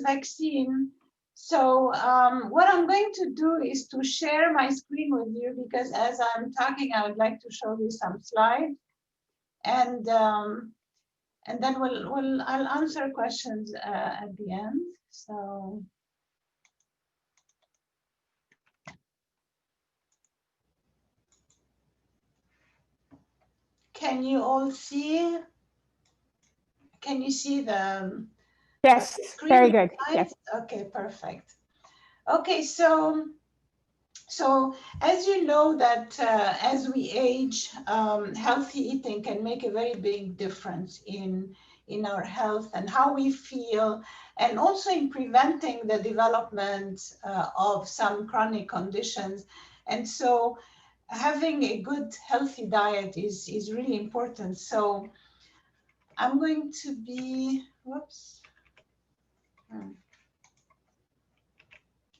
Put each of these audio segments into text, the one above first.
vaccine. So what I'm going to do is to share my screen with you, because as I'm talking, I would like to show you some slides, and then I'll answer questions at the end. So can you all see? Can you see the Yes, screen? very good. Yes. Okay, perfect. Okay, so as you know that as we age, healthy eating can make a very big difference in our health and how we feel, and also in preventing the development of some chronic conditions. And so having a good healthy diet is really important. So I'm going to be, whoops.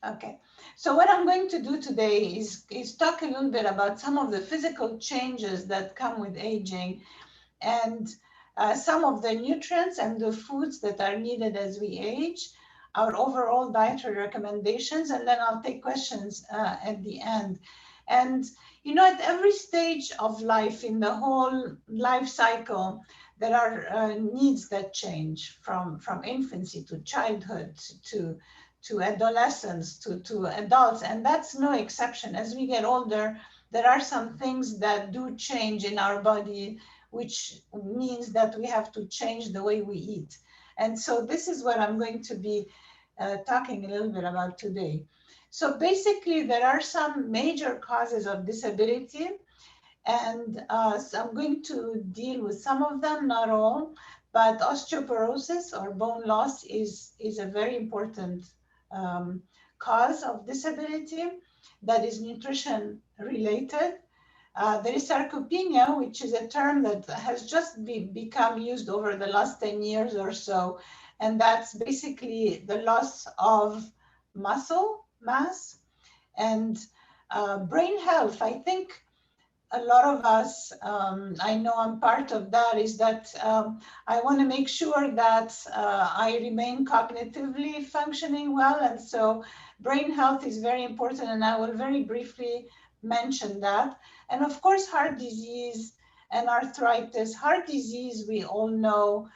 Okay, so what I'm going to do today is talk a little bit about some of the physical changes that come with aging, and some of the nutrients and the foods that are needed as we age, our overall dietary recommendations, and then I'll take questions at the end. And you know, at every stage of life, in the whole life cycle, there are needs that change from infancy to childhood to adolescence to adults, and that's no exception. As we get older, there are some things that do change in our body, which means that we have to change the way we eat. And so this is what I'm going to be talking a little bit about today. So basically, there are some major causes of disability, and so I'm going to deal with some of them, not all, but osteoporosis or bone loss is a very important um, cause of disability that is nutrition related. There is sarcopenia, which is a term that has just become used over the last 10 years or so. And that's basically the loss of muscle mass. And brain health, I think a lot of us, I know I'm part of that, is that I want to make sure that I remain cognitively functioning well. And so brain health is very important, and I will very briefly mention that. And of course, heart disease and arthritis. Heart disease, we all know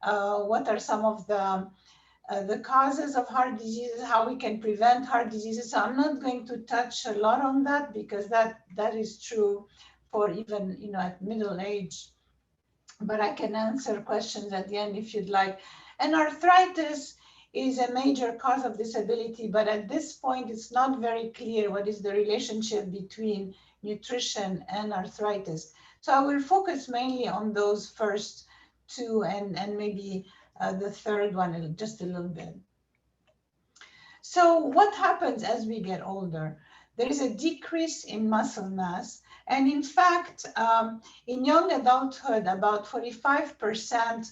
what are some of the causes of heart diseases, how we can prevent heart diseases. So I'm not going to touch a lot on that, because that is true for even, you know, at middle age. But I can answer questions at the end if you'd like. And arthritis is a major cause of disability, but at this point, it's not very clear what is the relationship between nutrition and arthritis. So I will focus mainly on those first two, and maybe the third one just a little bit. So what happens as we get older? There is a decrease in muscle mass. And in fact, in young adulthood, about 45%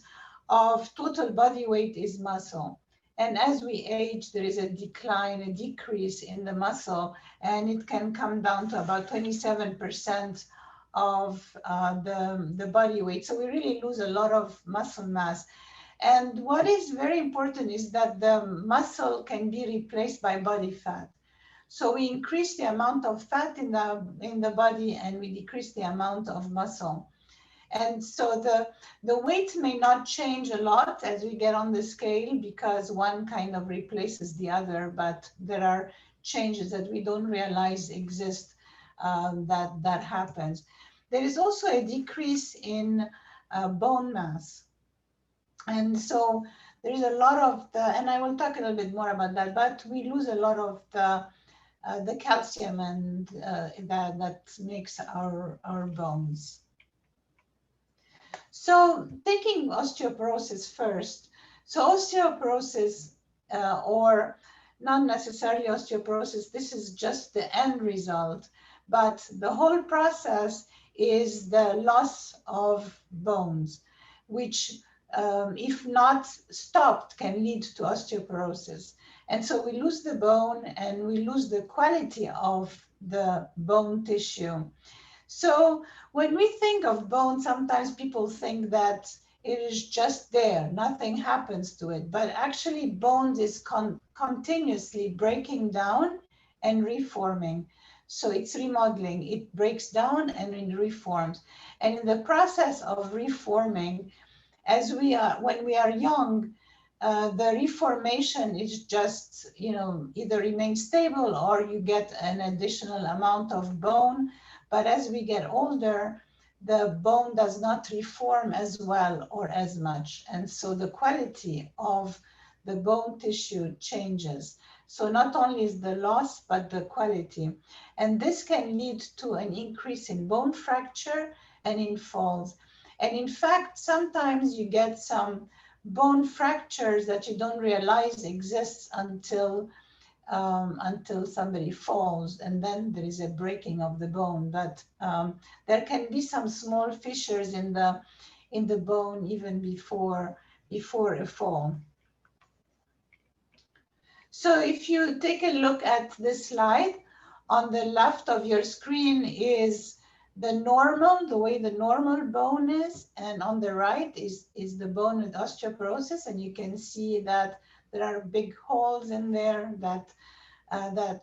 of total body weight is muscle. And as we age, there is a decline, a decrease in the muscle, and it can come down to about 27% of the body weight. So we really lose a lot of muscle mass. And what is very important is that the muscle can be replaced by body fat. So we increase the amount of fat in the body, and we decrease the amount of muscle. And so the weight may not change a lot as we get on the scale, because one kind of replaces the other, but there are changes that we don't realize exist, that happens. There is also a decrease in bone mass. And so there is a lot of and I will talk a little bit more about that, but we lose a lot of the calcium and that makes our bones. So taking osteoporosis first. So osteoporosis, or not necessarily osteoporosis, this is just the end result, but the whole process is the loss of bones, which if not stopped, can lead to osteoporosis. And so we lose the bone, and we lose the quality of the bone tissue. So when we think of bone, sometimes people think that it is just there, nothing happens to it, but actually bones is continuously breaking down and reforming. So it's remodeling, it breaks down and it reforms. And in the process of reforming, when we are young, the reformation is just, either remain stable or you get an additional amount of bone. But as we get older, the bone does not reform as well or as much. And so the quality of the bone tissue changes. So not only is the loss, but the quality. And this can lead to an increase in bone fracture and in falls. And in fact, sometimes you get some bone fractures that you don't realize exists until somebody falls, and then there is a breaking of the bone. But there can be some small fissures in the bone even before a fall. So if you take a look at this slide, on the left of your screen is the way the normal bone is, and on the right is the bone with osteoporosis, and you can see that there are big holes in there that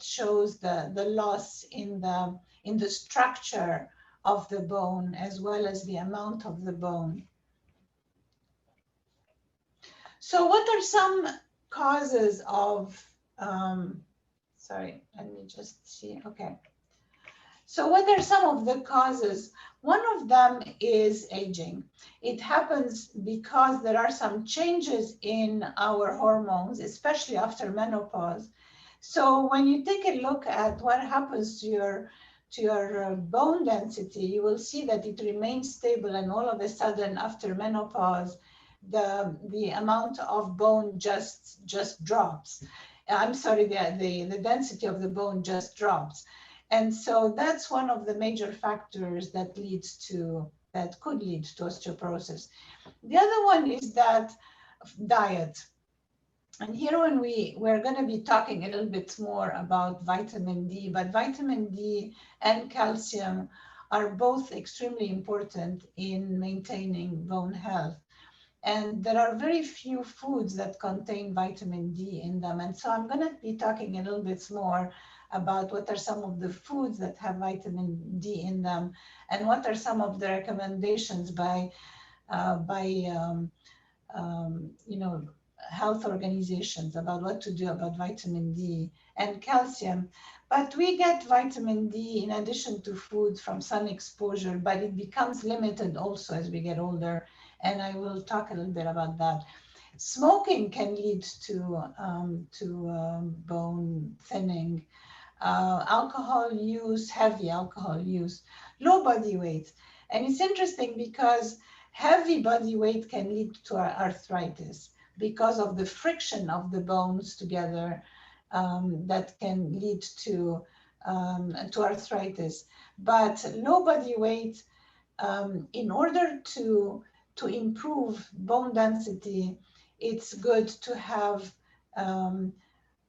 shows the loss in the structure of the bone as well as the amount of the bone. So what are some causes of, sorry, let me just see, okay. So what are some of the causes? One of them is aging. It happens because there are some changes in our hormones, especially after menopause. So when you take a look at what happens to your bone density, you will see that it remains stable, and all of a sudden after menopause, the amount of bone just drops. I'm sorry, the density of the bone just drops. And so that's one of the major factors that could lead to osteoporosis. The other one is that diet. And here we're going to be talking a little bit more about vitamin D, but vitamin D and calcium are both extremely important in maintaining bone health. And there are very few foods that contain vitamin D in them. And so I'm going to be talking a little bit more about what are some of the foods that have vitamin D in them, and what are some of the recommendations by health organizations about what to do about vitamin D and calcium. But we get vitamin D in addition to food from sun exposure, but it becomes limited also as we get older. And I will talk a little bit about that. Smoking can lead to bone thinning. Alcohol use, heavy alcohol use, low body weight. And it's interesting because heavy body weight can lead to arthritis because of the friction of the bones together, that can lead to arthritis. But low body weight, in order to improve bone density, it's good to have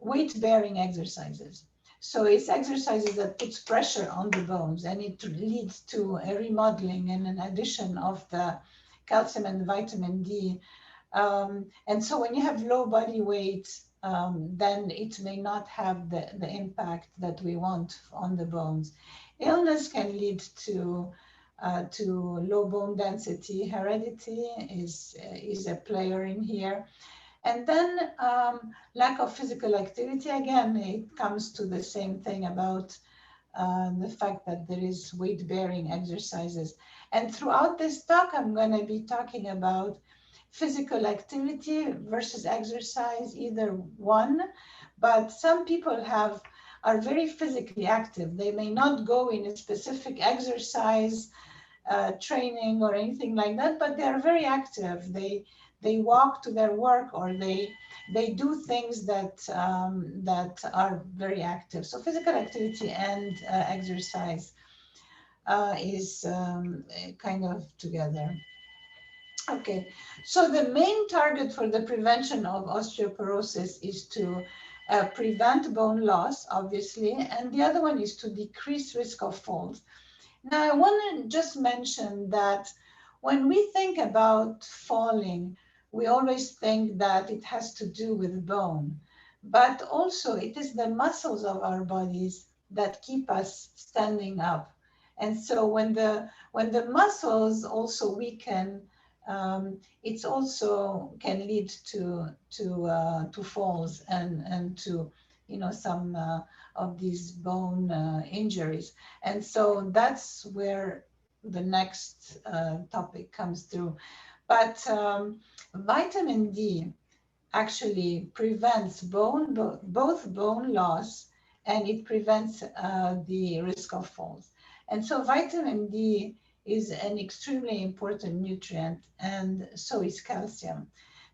weight-bearing exercises. So it's exercises that puts pressure on the bones, and it leads to a remodeling and an addition of the calcium and vitamin D. And so when you have low body weight, then it may not have the impact that we want on the bones. Illness can lead to low bone density. Heredity is a player in here. And then lack of physical activity, again, it comes to the same thing about the fact that there is weight-bearing exercises. And throughout this talk, I'm going to be talking about physical activity versus exercise, either one. But some people are very physically active. They may not go in a specific exercise training or anything like that, but they are very active. They walk to their work, or they do things that are very active. So physical activity and exercise is kind of together. Okay, so the main target for the prevention of osteoporosis is to prevent bone loss, obviously, and the other one is to decrease risk of falls. Now, I want to just mention that when we think about falling, we always think that it has to do with bone, but also it is the muscles of our bodies that keep us standing up. And so when the muscles also weaken, it's also can lead to falls and to some of these bone injuries. And so that's where the next topic comes through. But vitamin D actually prevents both bone loss, and it prevents the risk of falls. And so vitamin D is an extremely important nutrient, and so is calcium,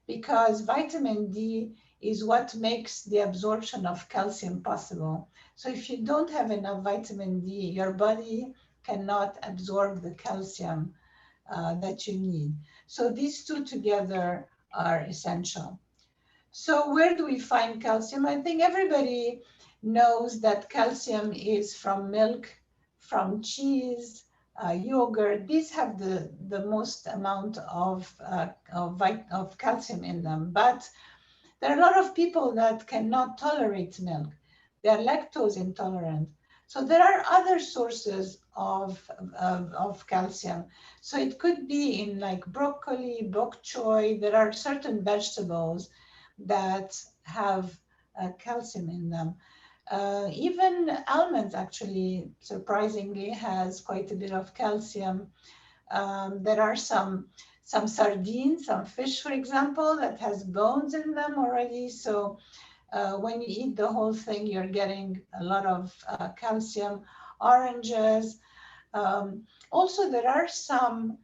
because vitamin D is what makes the absorption of calcium possible. So if you don't have enough vitamin D, your body cannot absorb the calcium that you need. So these two together are essential. So where do we find calcium? I think everybody knows that calcium is from milk, from cheese, yogurt. These have the most amount of calcium in them. But there are a lot of people that cannot tolerate milk. They are lactose intolerant. So there are other sources of calcium. So it could be in like broccoli, bok choy. There are certain vegetables that have calcium in them. Even almonds actually, surprisingly, has quite a bit of calcium. There are some sardines, some fish, for example, that has bones in them already. So when you eat the whole thing, you're getting a lot of calcium. Oranges. Also, there are some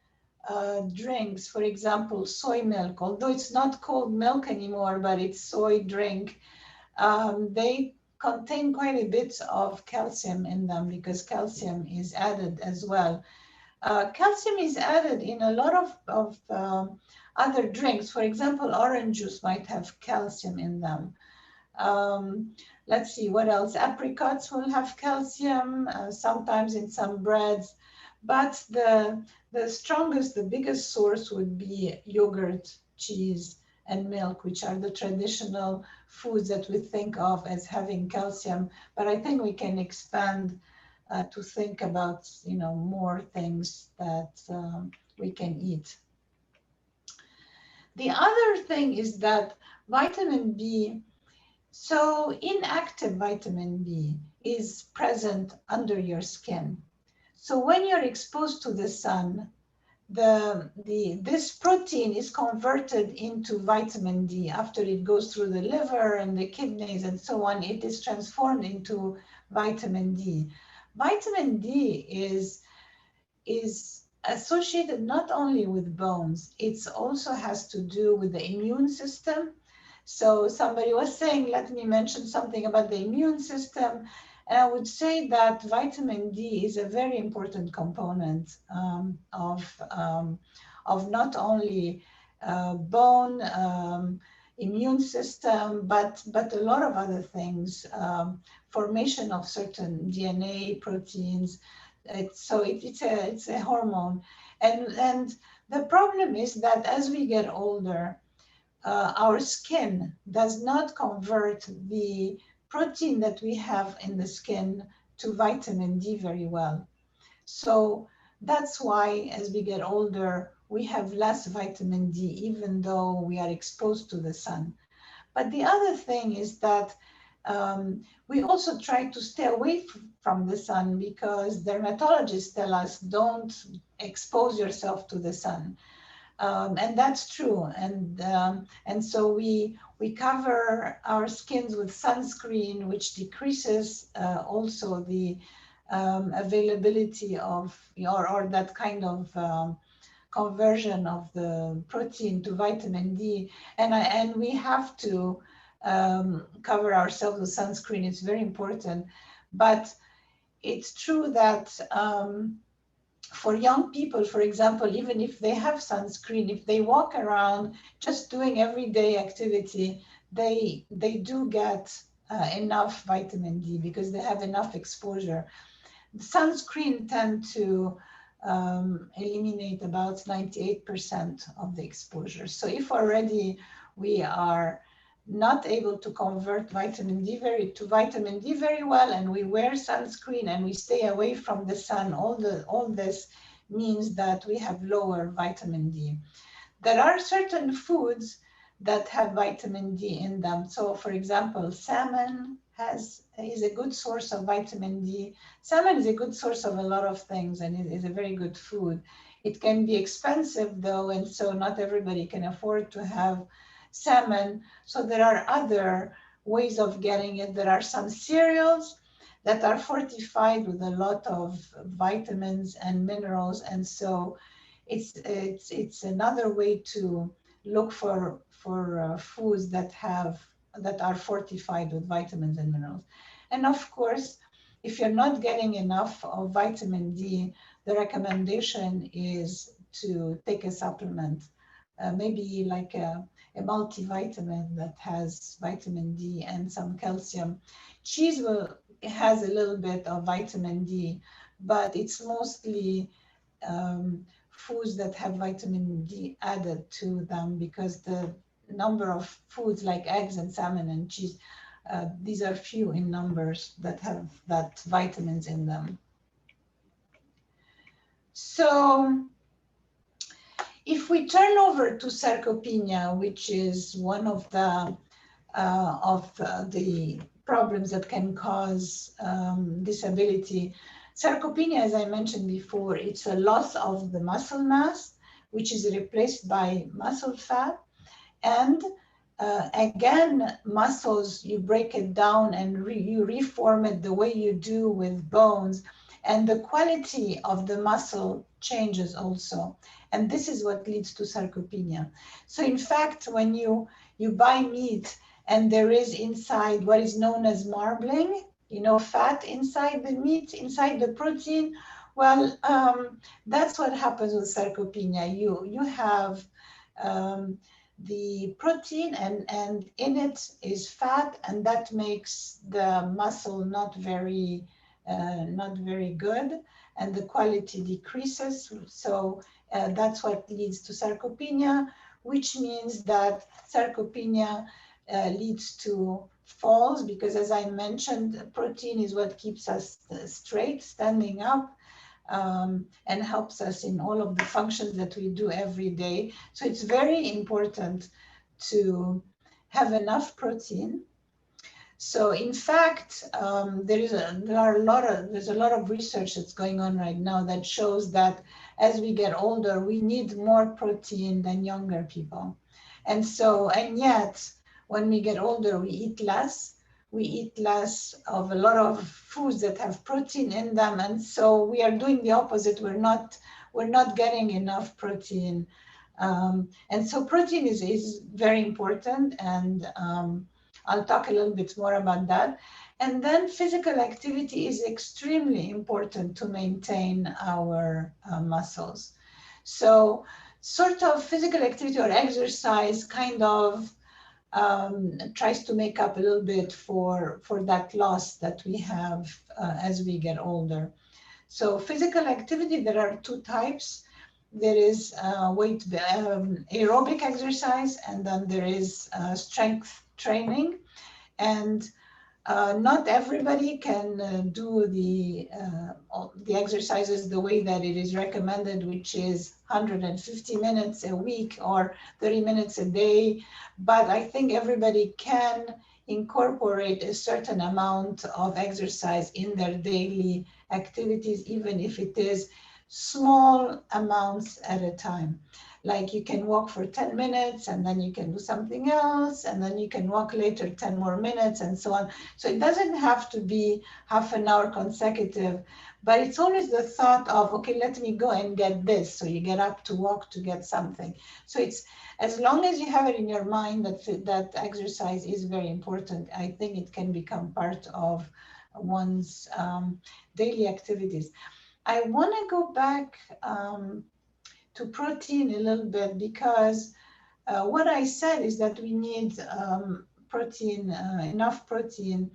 drinks, for example, soy milk, although it's not called milk anymore, but it's soy drink. They contain quite a bit of calcium in them because calcium is added as well. Calcium is added in a lot of other drinks. For example, orange juice might have calcium in them. Let's see what else. Apricots will have calcium, sometimes in some breads, but the strongest, the biggest source would be yogurt, cheese, and milk, which are the traditional foods that we think of as having calcium. But I think we can expand to think about more things that we can eat. The other thing is that vitamin B, so inactive vitamin B is present under your skin. So when you're exposed to the sun, this protein is converted into vitamin D after it goes through the liver and the kidneys and so on. It is transformed into vitamin D. Vitamin D is associated not only with bones, it also has to do with the immune system. So somebody was saying, let me mention something about the immune system. And I would say that vitamin D is a very important component of not only bone, immune system, but a lot of other things, formation of certain DNA proteins. It's a hormone. And the problem is that as we get older, our skin does not convert the protein that we have in the skin to vitamin D very well. So that's why as we get older, we have less vitamin D, even though we are exposed to the sun. But the other thing is that we also try to stay away from the sun because dermatologists tell us don't expose yourself to the sun. And that's true. And so we cover our skins with sunscreen, which decreases also the availability of or that kind of conversion of the protein to vitamin D. And we have to cover ourselves with sunscreen. It's very important. But it's true that for young people, for example, even if they have sunscreen, if they walk around just doing everyday activity, they do get enough vitamin D because they have enough exposure. The sunscreen tend to eliminate about 98% of the exposure. So if already we are not able to convert vitamin D to vitamin D very well, and we wear sunscreen and we stay away from the sun, all this means that we have lower vitamin D. There are certain foods that have vitamin D in them. So for example, salmon is a good source of vitamin D. Salmon is a good source of a lot of things, and it is a very good food. It can be expensive though, and so not everybody can afford to have salmon. So there are other ways of getting it. There are some cereals that are fortified with a lot of vitamins and minerals, and so it's another way to look for foods that are fortified with vitamins and minerals. And of course, if you're not getting enough of vitamin D, the recommendation is to take a supplement, maybe like a multivitamin that has vitamin D and some calcium. Cheese has a little bit of vitamin D, but it's mostly foods that have vitamin D added to them, because the number of foods like eggs and salmon and cheese, these are few in numbers that have that vitamins in them. So if we turn over to sarcopenia, which is one of the problems that can cause disability. Sarcopenia, as I mentioned before, it's a loss of the muscle mass, which is replaced by muscle fat. And again, muscles, you break it down and you reform it the way you do with bones. And the quality of the muscle changes also. And this is what leads to sarcopenia. So in fact, when you buy meat and there is inside what is known as marbling, fat inside the meat, inside the protein, well, that's what happens with sarcopenia. You have the protein and in it is fat, and that makes the muscle not very good, and the quality decreases. So that's what leads to sarcopenia, which means that sarcopenia leads to falls, because as I mentioned, protein is what keeps us straight, standing up, and helps us in all of the functions that we do every day. So it's very important to have enough protein. So in fact, there's a lot of research that's going on right now that shows that as we get older, we need more protein than younger people. And yet, when we get older, we eat less of a lot of foods that have protein in them. And so we are doing the opposite. We're not getting enough protein. And so protein is very important. And I'll talk a little bit more about that. And then physical activity is extremely important to maintain our muscles. So sort of physical activity or exercise kind of tries to make up a little bit for that loss that we have as we get older. So physical activity, there are two types. There is aerobic exercise, and then there is strength training. And not everybody can do the exercises the way that it is recommended, which is 150 minutes a week or 30 minutes a day. But I think everybody can incorporate a certain amount of exercise in their daily activities, even if it is small amounts at a time. Like you can walk for 10 minutes and then you can do something else, and then you can walk later 10 more minutes and so on. So it doesn't have to be half an hour consecutive, but it's always the thought of, okay, let me go and get this. So you get up to walk to get something. So it's, as long as you have it in your mind that exercise is very important, I think it can become part of one's daily activities. I want to go back to protein a little bit, because what I said is that we need protein, enough protein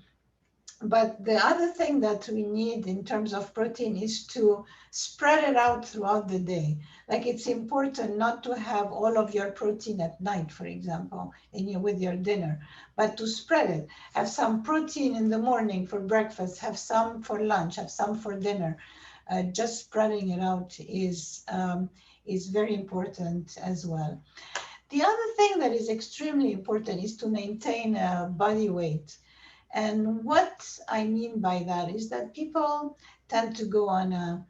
But the other thing that we need in terms of protein is to spread it out throughout the day. Like it's important not to have all of your protein at night, for example, with your dinner, but to spread it. Have some protein in the morning for breakfast, have some for lunch, have some for dinner. Just spreading it out is very important as well. The other thing that is extremely important is to maintain body weight. And what I mean by that is that people tend to go on a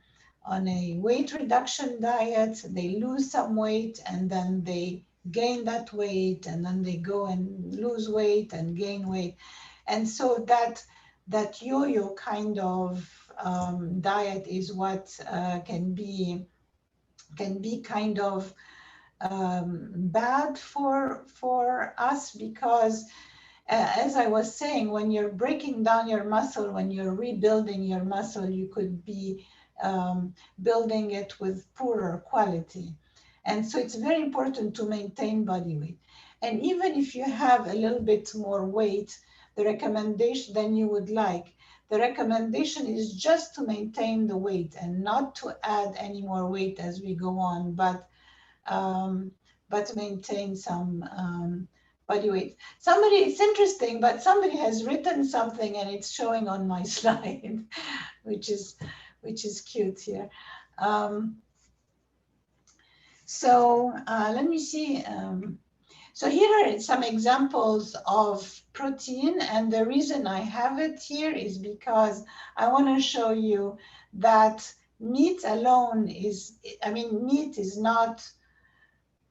weight reduction diet, they lose some weight, and then they gain that weight, and then they go and lose weight and gain weight. And so that yo-yo kind of diet is what can be kind of bad for us, because as I was saying, when you're breaking down your muscle, when you're rebuilding your muscle, you could be building it with poorer quality. And so it's very important to maintain body weight. And even if you have a little bit more weight, the recommendation than you would like, the recommendation is just to maintain the weight and not to add any more weight as we go on, but maintain some body weight. It's interesting, but somebody has written something and it's showing on my slide, which is cute here. Let me see. So here are some examples of protein, and the reason I have it here is because I want to show you that meat alone meat is not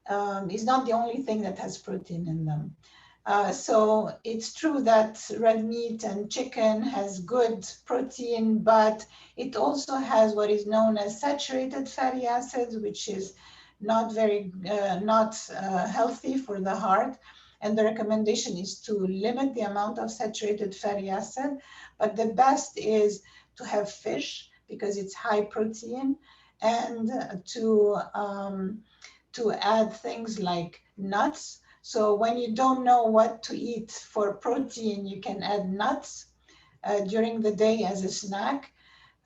the only thing that has protein in them. So it's true that red meat and chicken has good protein, but it also has what is known as saturated fatty acids, which is not very healthy for the heart. And the recommendation is to limit the amount of saturated fatty acid. But the best is to have fish because it's high protein, and to add things like nuts. So when you don't know what to eat for protein, you can add nuts during the day as a snack.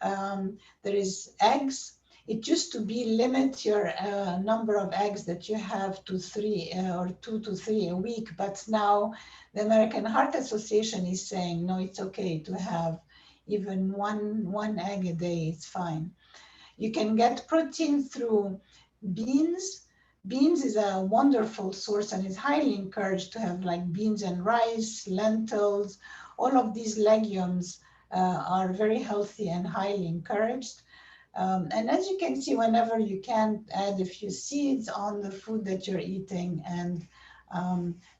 There is eggs. It used to be limit your number of eggs that you have to 3 or 2 to 3 a week, but now the American Heart Association is saying, no, it's okay to have even one egg a day, it's fine. You can get protein through beans. Beans is a wonderful source and is highly encouraged to have, like beans and rice, lentils. All of these legumes are very healthy and highly encouraged. And as you can see, whenever you can, add a few seeds on the food that you're eating, and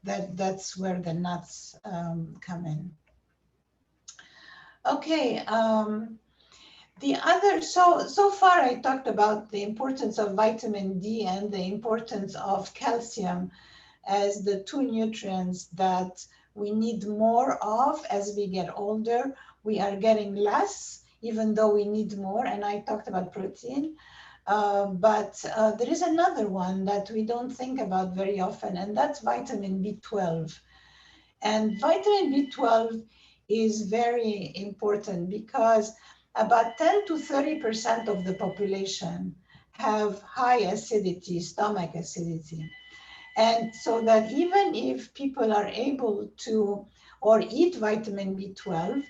that's where the nuts come in. Okay. So far I talked about the importance of vitamin D and the importance of calcium as the two nutrients that we need more of as we get older. We are getting less, even though we need more, and I talked about protein. But there is another one that we don't think about very often, and that's vitamin B12. And vitamin B12 is very important because about 10 to 30% of the population have high acidity, stomach acidity. And so that even if people are able to or eat vitamin B12,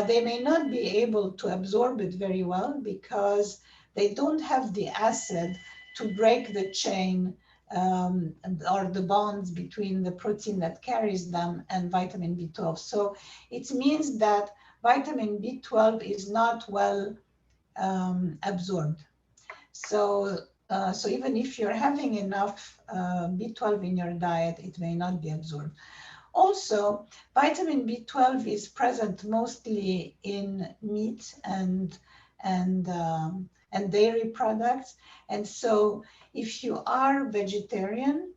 they may not be able to absorb it very well because they don't have the acid to break the chain or the bonds between the protein that carries them and vitamin B12. So it means that vitamin B12 is not well absorbed. So even if you're having enough B12 in your diet, it may not be absorbed. Also, vitamin B12 is present mostly in meat and dairy products. And so if you are vegetarian,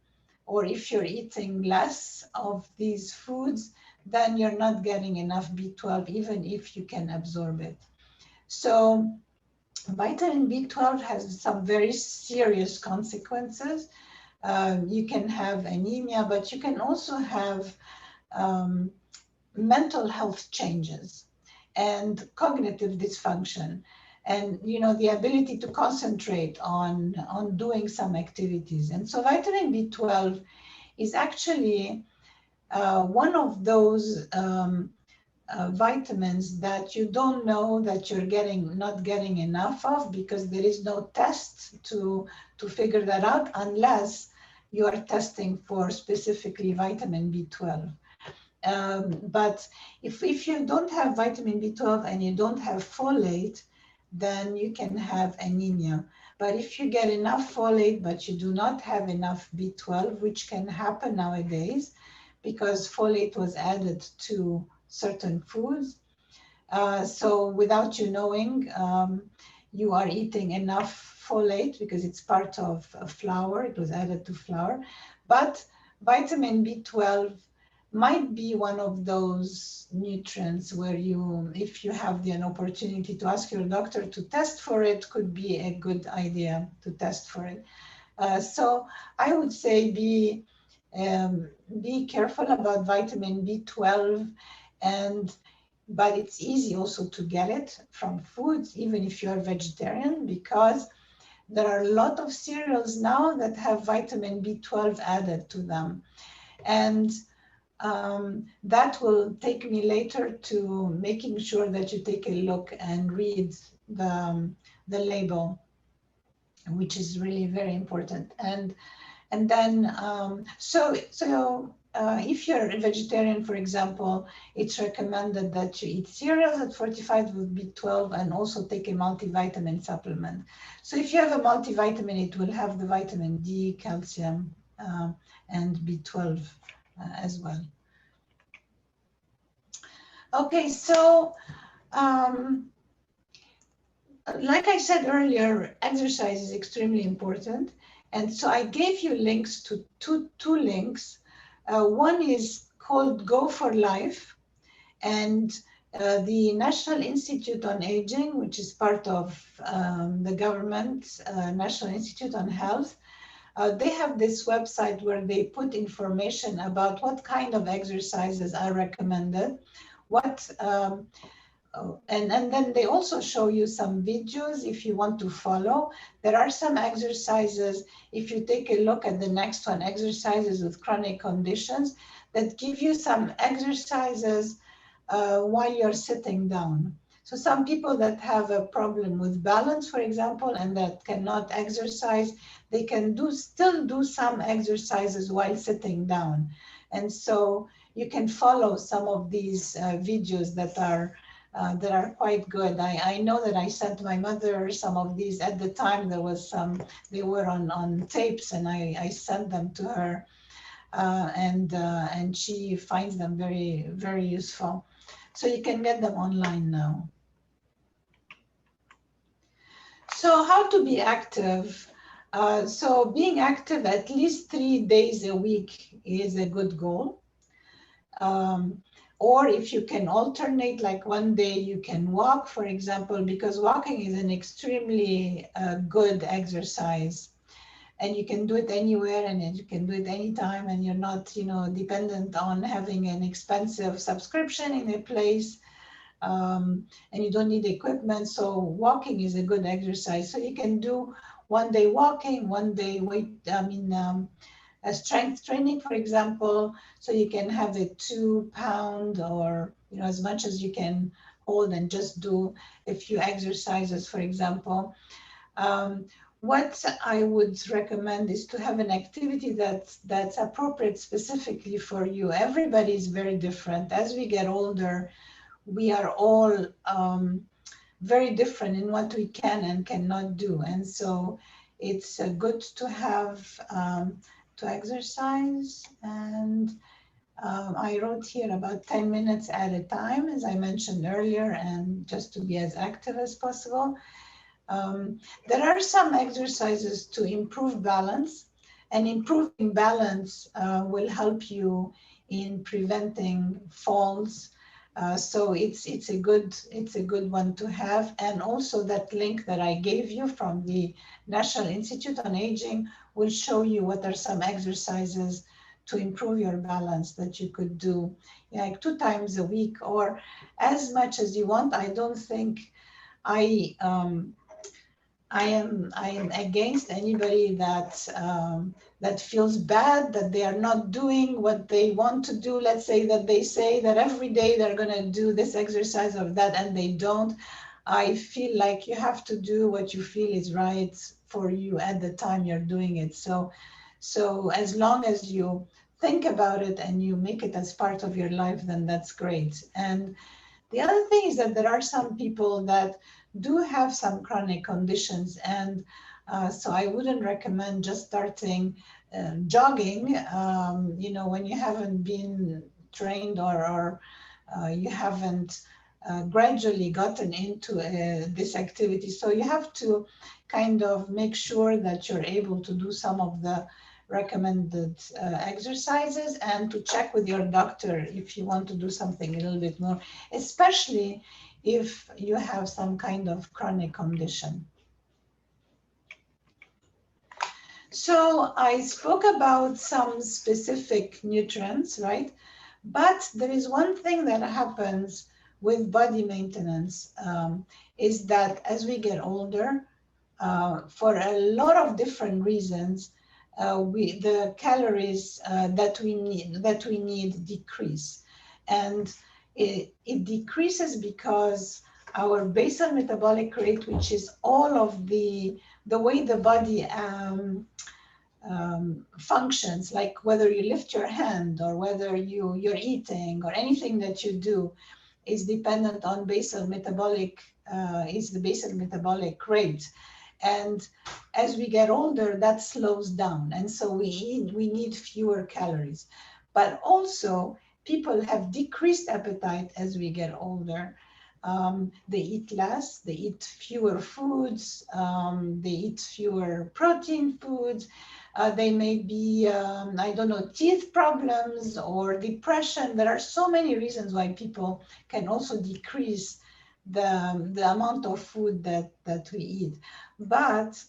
or if you're eating less of these foods, then you're not getting enough B12, even if you can absorb it. So vitamin B12 has some very serious consequences. You can have anemia, but you can also have mental health changes. and cognitive dysfunction, and the ability to concentrate on doing some activities. And so vitamin B12 is actually one of those vitamins that you don't know that you're not getting enough of, because there is no test to figure that out unless you are testing for specifically vitamin B12. But if you don't have vitamin B12 and you don't have folate, then you can have anemia. But if you get enough folate, but you do not have enough B12, which can happen nowadays because folate was added to certain foods. So without you knowing, you are eating enough folate because it's part of flour. It was added to flour. But vitamin B12 might be one of those nutrients where if you have an opportunity to ask your doctor to test for it, could be a good idea to test for it. So I would say be careful about vitamin B12, but it's easy also to get it from foods, even if you're vegetarian, because there are a lot of cereals now that have vitamin B12 added to them. And that will take me later to making sure that you take a look and read the label, which is really very important. And then if you're a vegetarian, for example, it's recommended that you eat cereals that fortified with B12 and also take a multivitamin supplement. So if you have a multivitamin, it will have the vitamin D, calcium, and B12 as well. Okay, so like I said earlier, exercise is extremely important. And so I gave you links to two links. One is called Go for Life, and the National Institute on Aging, which is part of the government, National Institute on Health. They have this website where they put information about what kind of exercises are recommended, and then they also show you some videos if you want to follow. There are some exercises, if you take a look at the next one, exercises with chronic conditions, that give you some exercises while you're sitting down. So some people that have a problem with balance, for example, and that cannot exercise, they can still do some exercises while sitting down. And so you can follow some of these videos that are quite good. I know that I sent my mother some of these at the time. There was some, they were on tapes, and I sent them to her, and she finds them very, very useful. So you can get them online now. So how to be active? So being active at least 3 days a week is a good goal. Or if you can alternate, like one day you can walk, for example, because walking is an extremely good exercise, and you can do it anywhere, and you can do it anytime, and you're not, dependent on having an expensive subscription in a place, and you don't need equipment. So walking is a good exercise. So you can do one day walking, one day strength training, for example. So you can have a 2 pound or, as much as you can hold, and just do a few exercises, for example. What I would recommend is to have an activity that's appropriate specifically for you. Everybody is very different. As we get older, we are all very different in what we can and cannot do. And so it's good to have to exercise. And I wrote here about 10 minutes at a time, as I mentioned earlier, and just to be as active as possible. There are some exercises to improve balance, and improving balance will help you in preventing falls. So it's a good one to have. And also that link that I gave you from the National Institute on Aging will show you what are some exercises to improve your balance that you could do like 2 times a week or as much as you want. I don't think I am against anybody that feels bad that they are not doing what they want to do. Let's say that they say that every day they're going to do this exercise or that and they don't. I feel like you have to do what you feel is right for you at the time you're doing it. So as long as you think about it and you make it as part of your life, then that's great. And the other thing is that there are some people that do have some chronic conditions, and so I wouldn't recommend just starting jogging, when you haven't been trained or you haven't gradually gotten into this activity. So you have to kind of make sure that you're able to do some of the recommended exercises and to check with your doctor if you want to do something a little bit more, especially if you have some kind of chronic condition. So I spoke about some specific nutrients, right? But there is one thing that happens with body maintenance is that as we get older, for a lot of different reasons, the calories that we need decrease, and it decreases because our basal metabolic rate, which is all of the way the body functions, like whether you lift your hand or whether you're eating or anything that you do, is dependent on basal metabolic is the basal metabolic rate. And as we get older, that slows down. And so we need fewer calories. But also, people have decreased appetite as we get older. They eat less, they eat fewer foods, they eat fewer protein foods. They may be, I don't know, teeth problems or depression. There are so many reasons why people can also decrease the amount of food that we eat. But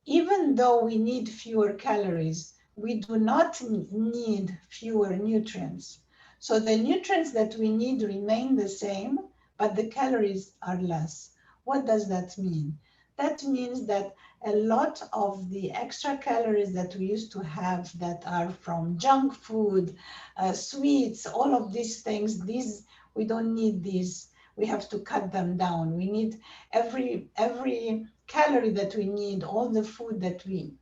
even though we need fewer calories, we do not need fewer nutrients. So the nutrients that we need remain the same, but the calories are less. What does that mean? That means that a lot of the extra calories that we used to have that are from junk food, sweets, all of these things, we don't need these. We have to cut them down. We need every calorie that we need, all the food that we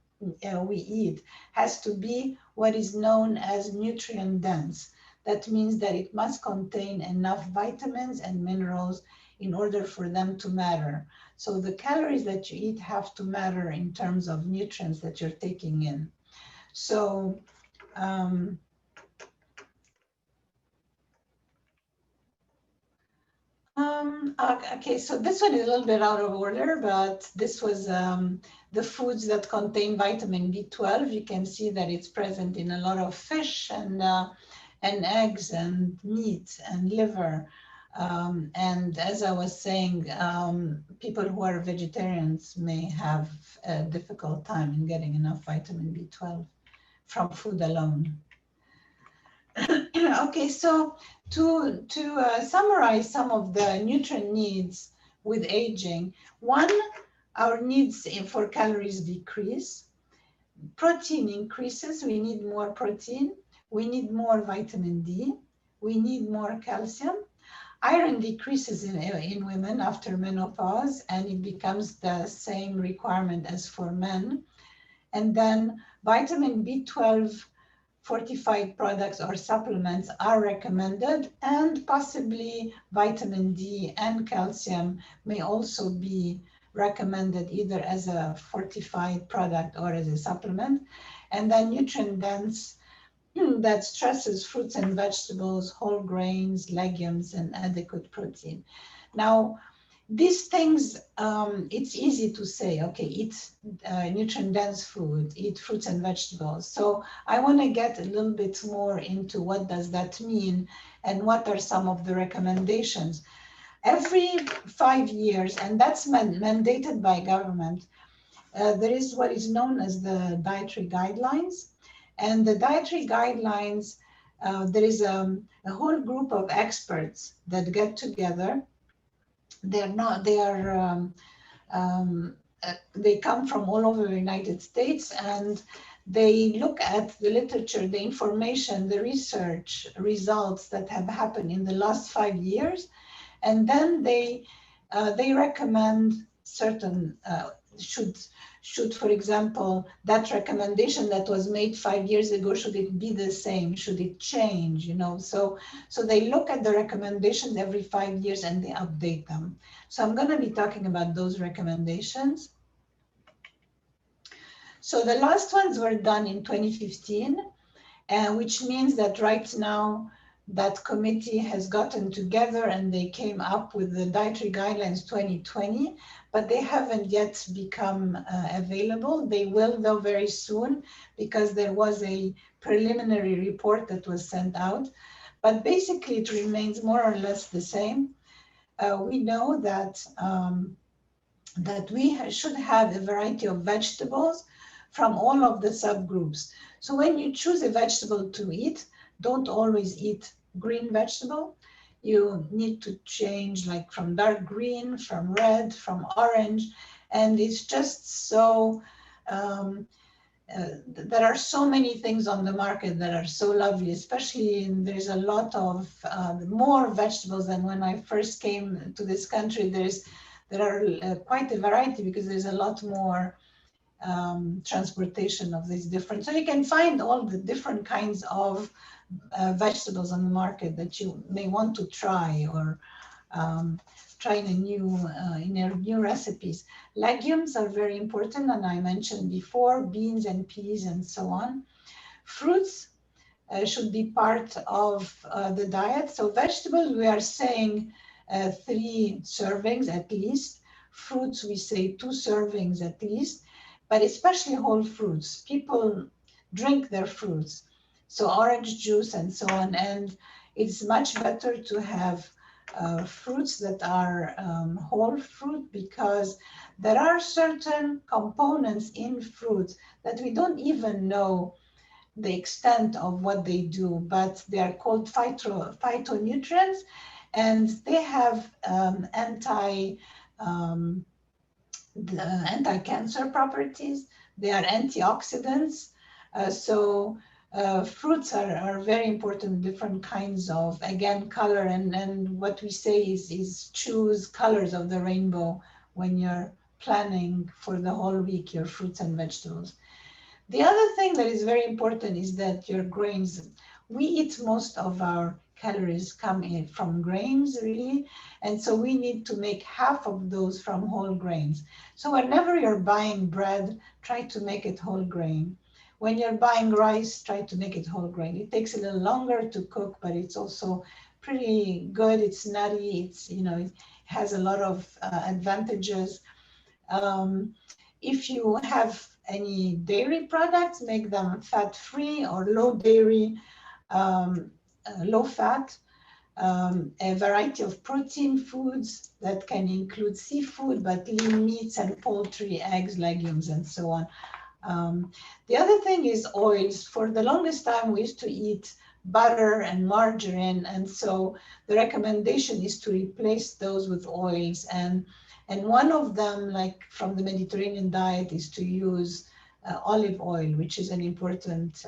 eat has to be what is known as nutrient dense. That means that it must contain enough vitamins and minerals in order for them to matter. So the calories that you eat have to matter in terms of nutrients that you're taking in. So okay, so this one is a little bit out of order, but this was the foods that contain vitamin B12. You can see that it's present in a lot of fish and eggs and meat and liver. And as I was saying, people who are vegetarians may have a difficult time in getting enough vitamin B12 from food alone. Okay, so to summarize some of the nutrient needs with aging, one, our needs for calories decrease. Protein increases, we need more protein. We need more vitamin D. We need more calcium. Iron decreases in women after menopause, and it becomes the same requirement as for men. And then vitamin B12 fortified products or supplements are recommended, and possibly vitamin D and calcium may also be recommended either as a fortified product or as a supplement. And then nutrient dense that stresses fruits and vegetables, whole grains, legumes, and adequate protein. Now, these things, it's easy to say, okay, eat nutrient-dense food, eat fruits and vegetables. So I want to get a little bit more into what does that mean and what are some of the recommendations. Every 5 years, and that's mandated by government, there is what is known as the dietary guidelines. And the dietary guidelines, there is a whole group of experts that get together. They come from all over the United States, and they look at the literature, the information, the research results that have happened in the last 5 years, and then they recommend certain should, for example, that recommendation that was made 5 years ago, should it be the same? Should it change? So they look at the recommendations every 5 years and they update them. So I'm going to be talking about those recommendations. So the last ones were done in 2015, which means that right now that committee has gotten together and they came up with the Dietary Guidelines 2020, but they haven't yet become available. They will, though, very soon, because there was a preliminary report that was sent out. But basically, it remains more or less the same. We know that, that we should have a variety of vegetables from all of the subgroups. So when you choose a vegetable to eat, don't always eat green vegetable. You need to change, like, from dark green, from red, from orange. And it's just so, there are so many things on the market that are so lovely, especially there's a lot of more vegetables than when I first came to this country. There are quite a variety, because there's a lot more transportation of these different. So you can find all the different kinds of vegetables on the market that you may want to try, or try in new recipes. Legumes are very important, and I mentioned before, beans and peas and so on. Fruits should be part of the diet. So vegetables, we are saying 3 servings at least. Fruits, we say 2 servings at least, but especially whole fruits. People drink their fruits, so orange juice and so on. And it's much better to have fruits that are whole fruit, because there are certain components in fruits that we don't even know the extent of what they do, but they are called phytonutrients, and they have anti-cancer properties. They are antioxidants. Fruits are very important, different kinds of, again, color. And what we say is choose colors of the rainbow when you're planning for the whole week your fruits and vegetables. The other thing that is very important is that your grains, we eat most of our calories come in from grains, really. And so we need to make half of those from whole grains. So whenever you're buying bread, try to make it whole grain. When you're buying rice, try to make it whole grain. It takes a little longer to cook, but it's also pretty good. It's nutty. It has a lot of advantages. If you have any dairy products, make them fat-free or low dairy, low fat. A variety of protein foods that can include seafood, but lean meats and poultry, eggs, legumes, and so on. The other thing is oils. For the longest time, we used to eat butter and margarine, and so the recommendation is to replace those with oils. And one of them, like from the Mediterranean diet, is to use olive oil, which is an important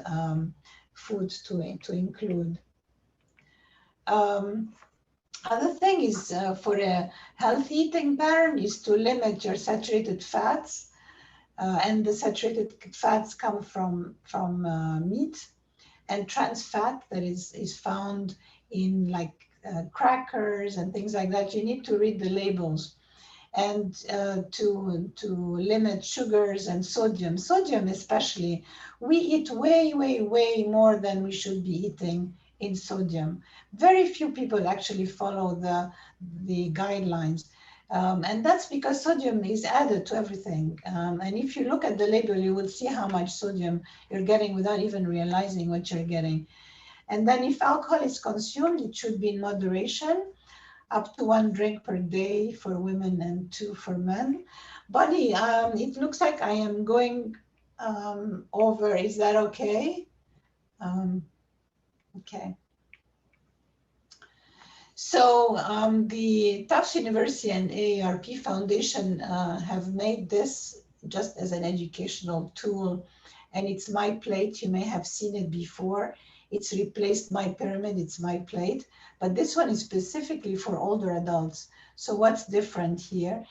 food to include. Other thing is for a healthy eating pattern is to limit your saturated fats. And the saturated fats come from meat, and trans fat that is found in, like, crackers and things like that. You need to read the labels, and to limit sugars and sodium. Sodium especially, we eat way more than we should be eating in sodium. Very few people actually follow the guidelines. And that's because sodium is added to everything. And if you look at the label, you will see how much sodium you're getting without even realizing what you're getting. And then if alcohol is consumed, it should be in moderation, up to 1 drink per day for women and 2 for men. Buddy, it looks like I am going over. Is that okay? Okay. So the Tufts University and AARP Foundation have made this just as an educational tool, and it's My Plate. You may have seen it before. It's replaced My Pyramid, it's My Plate, but this one is specifically for older adults. So what's different here?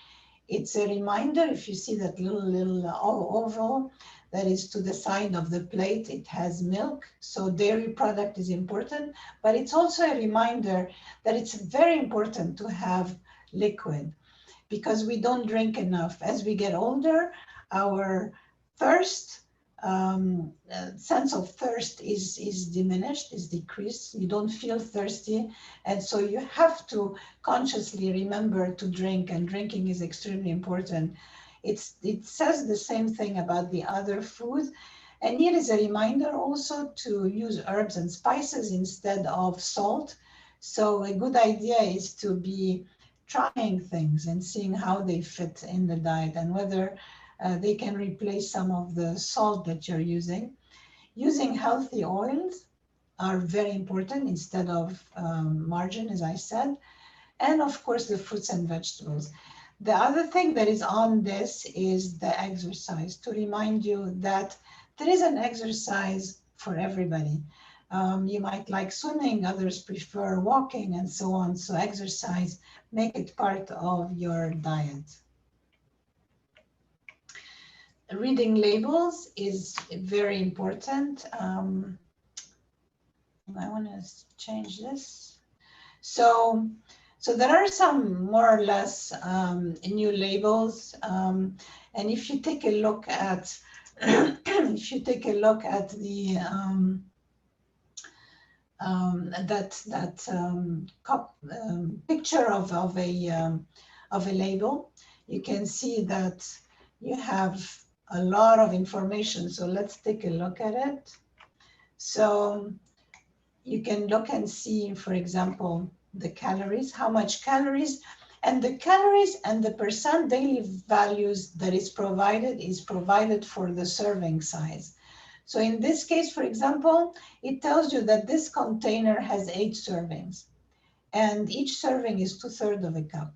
It's a reminder, if you see that little oval that is to the side of the plate, it has milk. So dairy product is important, but it's also a reminder that it's very important to have liquid because we don't drink enough. As we get older, our thirst, sense of thirst is diminished, is decreased. You don't feel thirsty. And so you have to consciously remember to drink, and drinking is extremely important. It says the same thing about the other foods. And here is a reminder also to use herbs and spices instead of salt. So a good idea is to be trying things and seeing how they fit in the diet and whether they can replace some of the salt that you're using. Using healthy oils are very important instead of margarine, as I said. And of course, the fruits and vegetables. The other thing that is on this is the exercise, to remind you that there is an exercise for everybody. You might like swimming, others prefer walking, and so on. So exercise, make it part of your diet. Reading labels is very important. I want to change this. So there are some more or less new labels, and if you take a look at if you take a look at the picture of a label, you can see that you have a lot of information. So let's take a look at it. So you can look and see, for example, the calories, how much calories, and the calories and the percent daily values that is provided for the serving size. So in this case, for example, it tells you that this container has 8 servings, and each serving is 2/3 of a cup.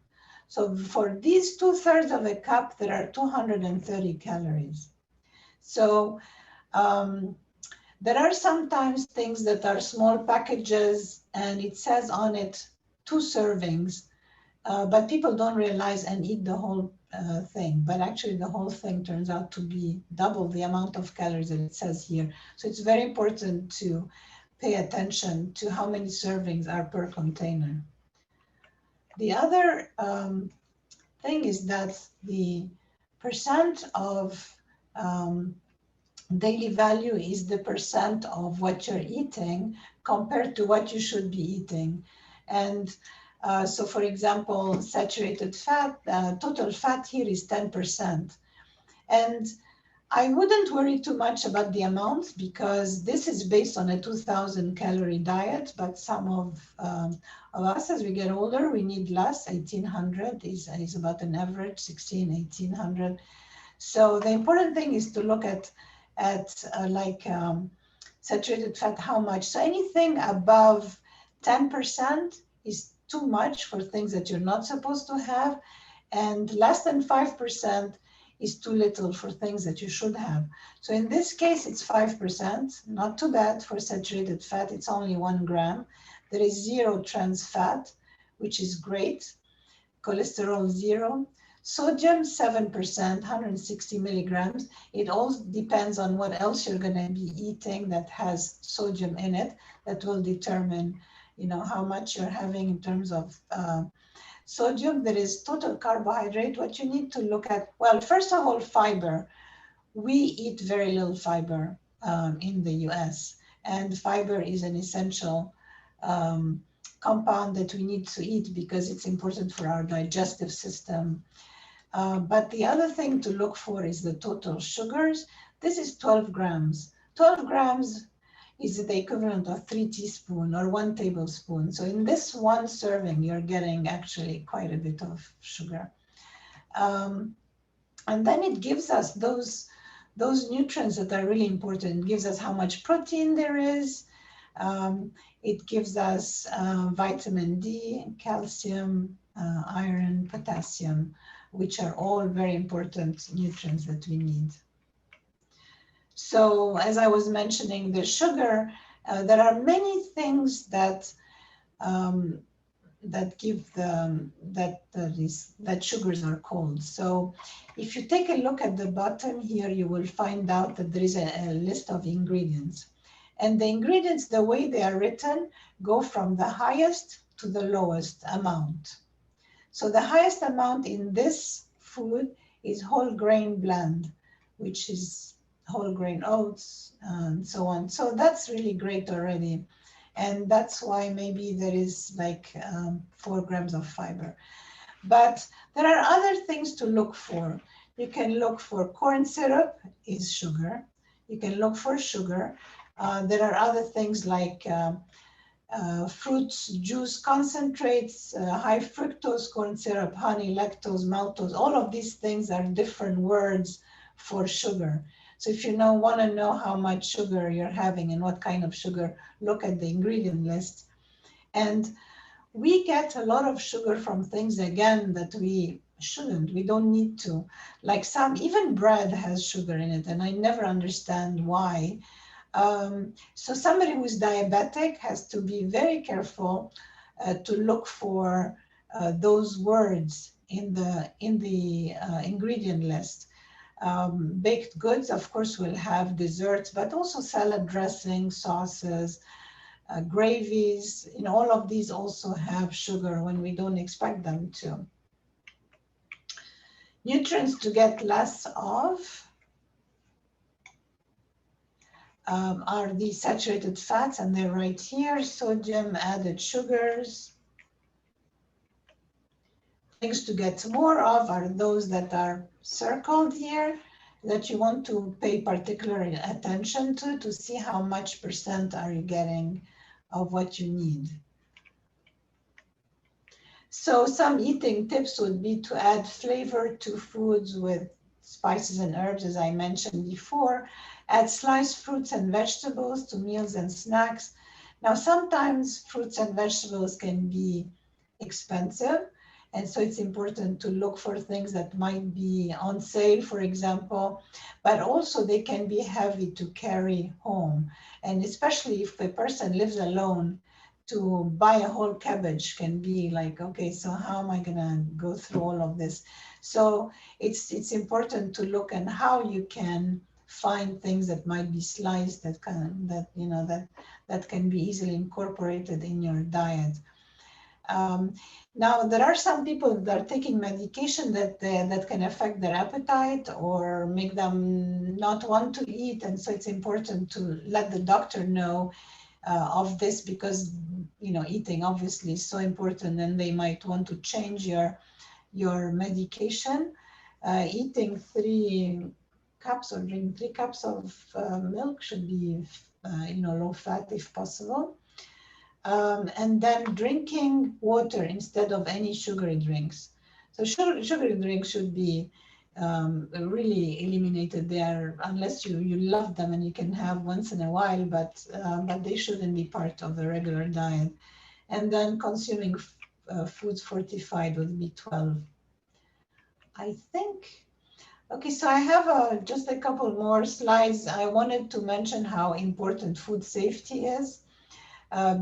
So for these 2/3 of a cup, there are 230 calories. So there are sometimes things that are small packages and it says on it 2 servings, but people don't realize and eat the whole thing. But actually the whole thing turns out to be double the amount of calories that it says here. So it's very important to pay attention to how many servings are per container. The other thing is that the percent of daily value is the percent of what you're eating compared to what you should be eating. And so for example, saturated fat, total fat here is 10%. And I wouldn't worry too much about the amount because this is based on a 2,000 calorie diet, but some of us as we get older, we need less. 1,800 is about an average, 1,800. So the important thing is to look at saturated fat, how much. So anything above 10% is too much for things that you're not supposed to have, and less than 5% is too little for things that you should have. So in this case, it's 5%, not too bad for saturated fat. It's only 1 gram. There is 0 trans fat, which is great. Cholesterol 0. Sodium 7%, 160 milligrams. It all depends on what else you're going to be eating that has sodium in it. That will determine, how much you're having in terms of sodium. There is total carbohydrate. What you need to look at, well, first of all, fiber. We eat very little fiber in the US, and fiber is an essential compound that we need to eat because it's important for our digestive system. But the other thing to look for is the total sugars. This is 12 grams. 12 grams is the equivalent of 3 teaspoons or 1 tablespoon. So in this one serving, you're getting actually quite a bit of sugar. And then it gives us those those nutrients that are really important. It gives us how much protein there is. It gives us vitamin D, calcium, iron, potassium, which are all very important nutrients that we need. So as I was mentioning, the sugar, there are many things that give that sugars are cold. So if you take a look at the bottom here, you will find out that there is a list of ingredients. And the ingredients, the way they are written, go from the highest to the lowest amount. So the highest amount in this food is whole grain blend, which is whole grain oats and so on. So that's really great already. And that's why maybe there is like 4 grams of fiber. But there are other things to look for. You can look for corn syrup is sugar. You can look for sugar. There are other things like fruits, juice concentrates, high fructose corn syrup, honey, lactose, maltose. All of these things are different words for sugar. So if you want to know how much sugar you're having and what kind of sugar, look at the ingredient list. And we get a lot of sugar from things, again, that we shouldn't. We don't need to. Like even bread has sugar in it, and I never understand why. So somebody who's diabetic has to be very careful to look for those words in the ingredient list. Baked goods, of course, will have desserts, but also salad dressing, sauces, gravies. All of these also have sugar when we don't expect them to. Nutrients to get less of are the saturated fats, and they're right here: sodium, added sugars. Things to get more of are those that are circled here, that you want to pay particular attention to see how much % are you getting of what you need. So some eating tips would be to add flavor to foods with spices and herbs, as I mentioned before. Add sliced fruits and vegetables to meals and snacks. Now, sometimes fruits and vegetables can be expensive, and so it's important to look for things that might be on sale, for example, but also they can be heavy to carry home. And especially if a person lives alone, to buy a whole cabbage can be like, okay, so how am I gonna go through all of this? So it's important to look at how you can find things that might be sliced that can be easily incorporated in your diet. Now, there are some people that are taking medication that can affect their appetite or make them not want to eat, and so it's important to let the doctor know of this, because eating obviously is so important, and they might want to change your medication. Eating 3 cups or drinking 3 cups of milk should be low fat if possible. And then drinking water instead of any sugary drinks. So sugary drinks should be really eliminated there, unless you love them and you can have once in a while, but they shouldn't be part of the regular diet. And then consuming foods fortified with B12. I think, okay, so I have just a couple more slides. I wanted to mention how important food safety is.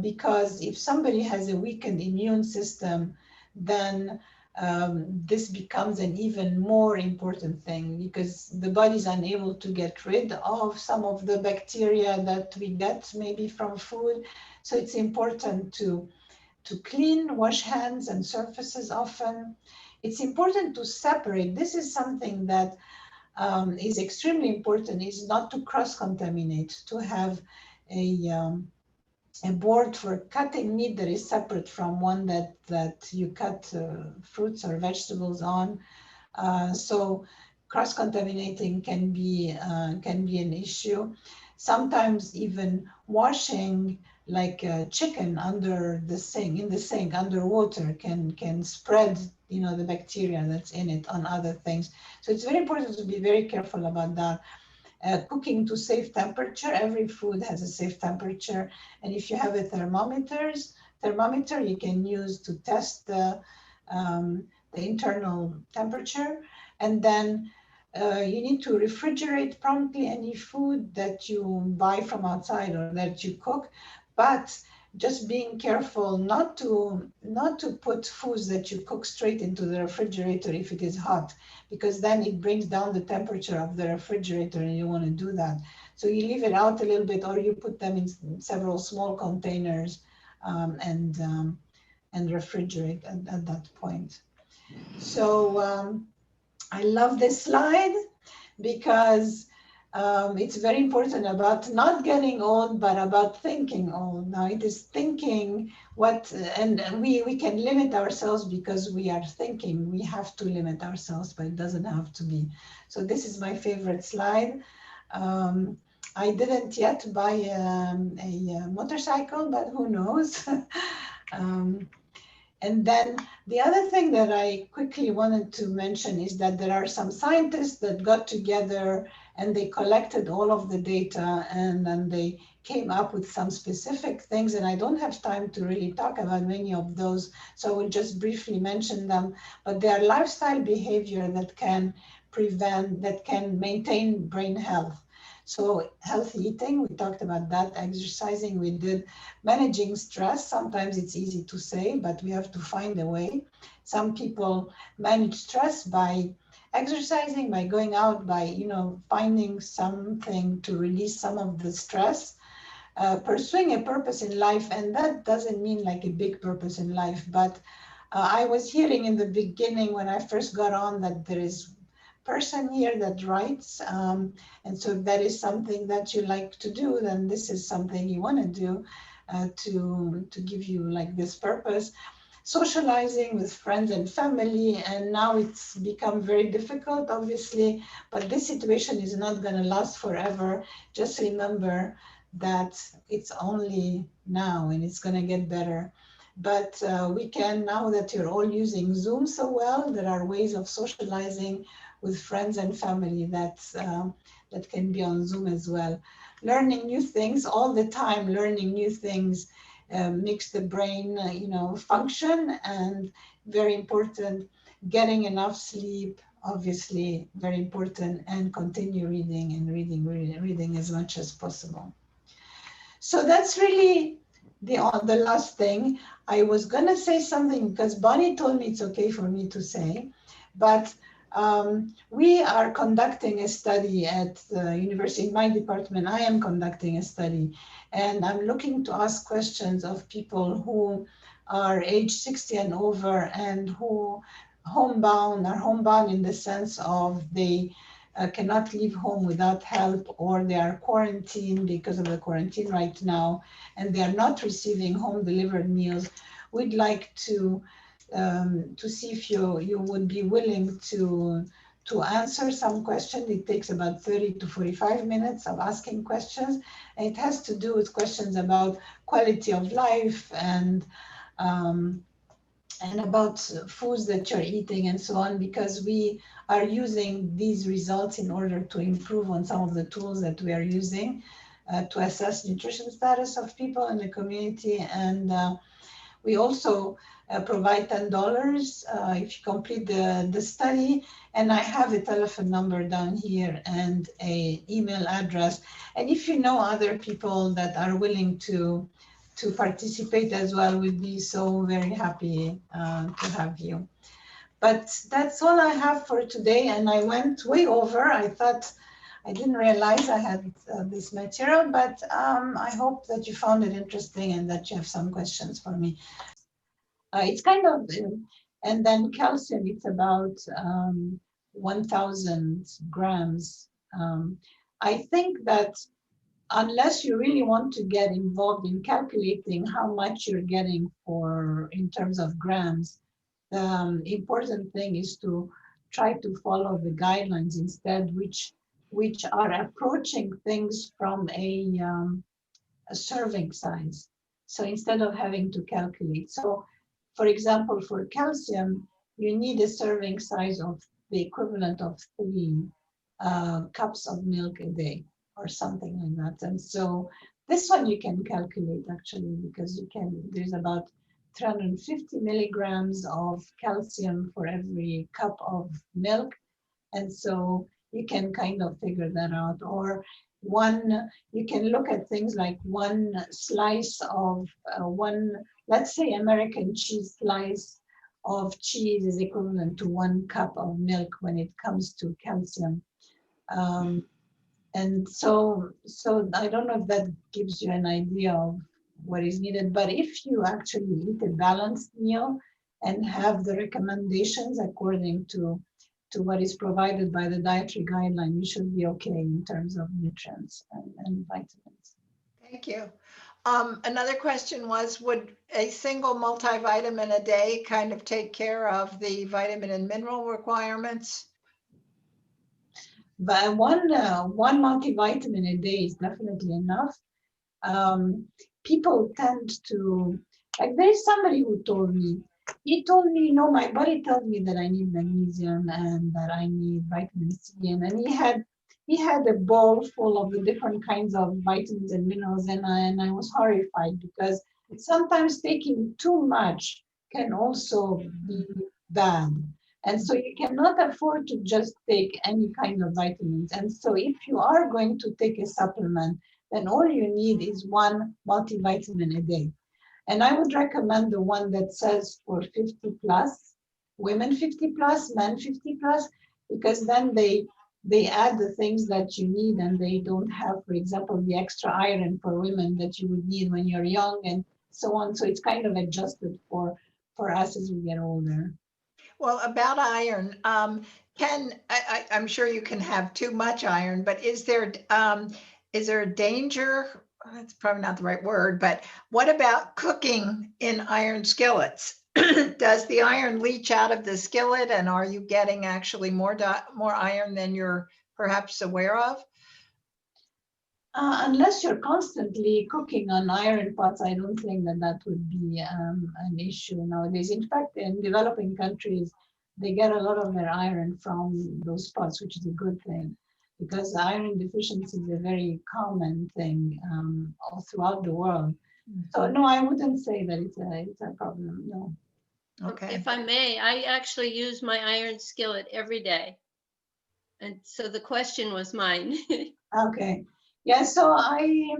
Because if somebody has a weakened immune system, then this becomes an even more important thing, because the body is unable to get rid of some of the bacteria that we get maybe from food. So it's important to clean, wash hands and surfaces often. It's important to separate. This is something that is extremely important, is not to cross-contaminate, to have a board for cutting meat that is separate from one that you cut fruits or vegetables on. So cross-contaminating can be an issue. Sometimes even washing like chicken under the sink, in the sink under water, can spread the bacteria that's in it on other things. So it's very important to be very careful about that. cooking to safe temperature. Every food has a safe temperature. And if you have a thermometer, you can use to test the internal temperature. And then you need to refrigerate promptly any food that you buy from outside or that you cook. But just being careful not to put foods that you cook straight into the refrigerator if it is hot, because then it brings down the temperature of the refrigerator and you want to do that. So you leave it out a little bit, or you put them in several small containers and refrigerate at that point. So I love this slide because it's very important about not getting old, but about thinking old. Now it is thinking what, and we can limit ourselves because we are thinking. We have to limit ourselves, but it doesn't have to be. So this is my favorite slide. I didn't yet buy a motorcycle, but who knows? And then the other thing that I quickly wanted to mention is that there are some scientists that got together and they collected all of the data, and then they came up with some specific things. And I don't have time to really talk about many of those, so I will just briefly mention them. But they are lifestyle behavior that can prevent, that can maintain brain health. So healthy eating, we talked about that. Exercising, we did. Managing stress, sometimes it's easy to say, but we have to find a way. Some people manage stress by exercising, by going out, by finding something to release some of the stress. Pursuing a purpose in life, and that doesn't mean like a big purpose in life, but I was hearing in the beginning when I first got on that there is person here that writes, and so if that is something that you like to do, then this is something you want to do to give you like this purpose. Socializing with friends and family, and now it's become very difficult, obviously, but this situation is not going to last forever. Just remember that it's only now and it's going to get better. But we can, now that you're all using Zoom so well, there are ways of socializing with friends and family that can be on Zoom as well. Learning new things all the time, learning new things makes the brain, function, and very important, getting enough sleep, obviously very important, and continue reading and reading as much as possible. So that's really the last thing. I was gonna say something because Bonnie told me it's okay for me to say, but we are conducting a study at the university. In my department, I am conducting a study, and I'm looking to ask questions of people who are age 60 and over, and who are homebound in the sense of they cannot leave home without help, or they are quarantined because of the quarantine right now, and they are not receiving home delivered meals. We'd like to see if you would be willing to answer some questions. It takes about 30 to 45 minutes of asking questions. And it has to do with questions about quality of life and about foods that you're eating and so on, because we are using these results in order to improve on some of the tools that we are using to assess nutrition status of people in the community. And we also provide $10 if you complete the study. And I have a telephone number down here and an email address. And if you know other people that are willing to participate as well, we'd be so very happy to have you. But that's all I have for today. And I went way over. I thought, I didn't realize I had this material, but I hope that you found it interesting and that you have some questions for me. It's kind of, and then calcium, it's about 1,000 grams. I think that unless you really want to get involved in calculating how much you're getting for in terms of grams, the important thing is to try to follow the guidelines instead, which are approaching things from a serving size. So instead of having to calculate. So for example, for calcium, you need a serving size of the equivalent of 3 cups of milk a day or something like that. And so this one you can calculate actually, because there's about 350 milligrams of calcium for every cup of milk. And so you can kind of figure that out. Or you can look at things like one slice of let's say American cheese slice of cheese is equivalent to 1 cup of milk when it comes to calcium. And so I don't know if that gives you an idea of what is needed, but if you actually eat a balanced meal and have the recommendations according to what is provided by the dietary guideline, you should be okay in terms of nutrients and vitamins. Thank you. Another question was, would a single multivitamin a day kind of take care of the vitamin and mineral requirements? But one multivitamin a day is definitely enough. People tend to, like, there's somebody who told me, my body tells me that I need magnesium and that I need vitamin C, and then he had a bowl full of the different kinds of vitamins and minerals, and I was horrified because sometimes taking too much can also be bad. And so you cannot afford to just take any kind of vitamins. And so if you are going to take a supplement, then all you need is one multivitamin a day. And I would recommend the one that says for 50 plus, women 50 plus, men 50 plus, because then they add the things that you need and they don't have, for example, the extra iron for women that you would need when you're young and so on. So it's kind of adjusted for us as we get older. Well, about iron, I'm sure you can have too much iron, but is there a danger? That's probably not the right word, but what about cooking in iron skillets? Does the iron leach out of the skillet, and are you getting actually more iron than you're perhaps aware of? Unless you're constantly cooking on iron pots, I don't think that would be an issue nowadays. In fact, in developing countries, they get a lot of their iron from those pots, which is a good thing, because iron deficiency is a very common thing all throughout the world. So no, I wouldn't say that it's a problem. No. Okay. If I may, I actually use my iron skillet every day. And so the question was mine. Okay. Yeah, so I